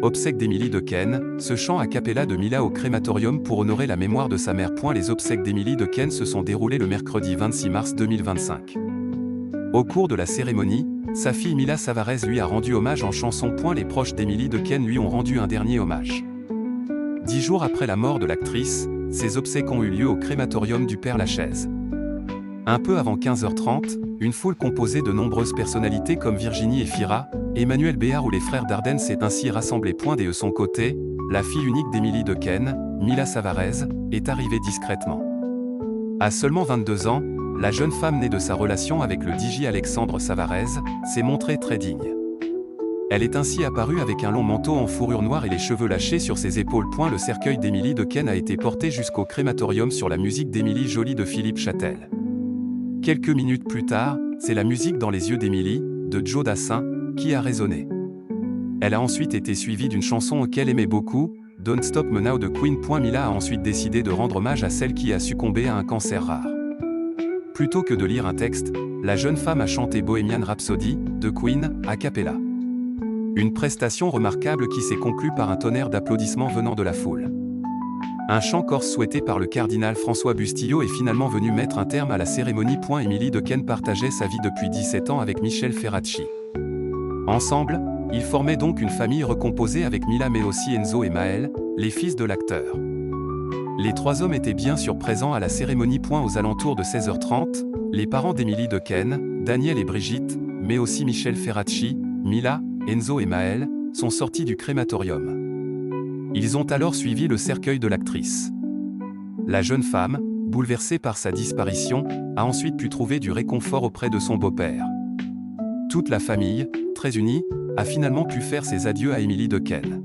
Obsèques d'Émilie Dequesne, ce chant a cappella de Mila au crématorium pour honorer la mémoire de sa mère. Les obsèques d'Émilie Dequesne se sont déroulées le mercredi 26 mars 2025. Au cours de la cérémonie, sa fille Mila Savarez lui a rendu hommage en chanson. Les proches d'Émilie Dequesne lui ont rendu un dernier hommage. 10 jours après la mort de l'actrice, ses obsèques ont eu lieu au crématorium du Père-Lachaise. Un peu avant 15h30, une foule composée de nombreuses personnalités comme Virginie Efira, Emmanuel Béard ou les frères Dardenne s'est ainsi rassemblée. De son côté, la fille unique d'Émilie Dequesne, Mila Savarez, est arrivée discrètement. À seulement 22 ans, la jeune femme née de sa relation avec le DJ Alexandre Savarez, s'est montrée très digne. Elle est ainsi apparue avec un long manteau en fourrure noire et les cheveux lâchés sur ses épaules. Le cercueil d'Émilie Dequesne a été porté jusqu'au crématorium sur la musique d'Émilie Jolie de Philippe Châtel. Quelques minutes plus tard, c'est la musique Dans les yeux d'Émilie, de Joe Dassin, qui a résonné. Elle a ensuite été suivie d'une chanson qu'elle aimait beaucoup, Don't Stop Me Now de Queen. Mila a ensuite décidé de rendre hommage à celle qui a succombé à un cancer rare. Plutôt que de lire un texte, la jeune femme a chanté Bohemian Rhapsody, de Queen, a cappella. Une prestation remarquable qui s'est conclue par un tonnerre d'applaudissements venant de la foule. Un chant corse souhaité par le cardinal François Bustillo est finalement venu mettre un terme à la cérémonie. Émilie Dequesne partageait sa vie depuis 17 ans avec Michel Ferracci. Ensemble, ils formaient donc une famille recomposée avec Mila mais aussi Enzo et Maël, les fils de l'acteur. Les 3 hommes étaient bien sûr présents à la cérémonie. Aux alentours de 16h30, les parents d'Émilie Dequesne, Daniel et Brigitte, mais aussi Michel Ferracci, Mila, Enzo et Maël, sont sortis du crématorium. Ils ont alors suivi le cercueil de l'actrice. La jeune femme, bouleversée par sa disparition, a ensuite pu trouver du réconfort auprès de son beau-père. Toute la famille, très unie, a finalement pu faire ses adieux à Émilie Dequesne.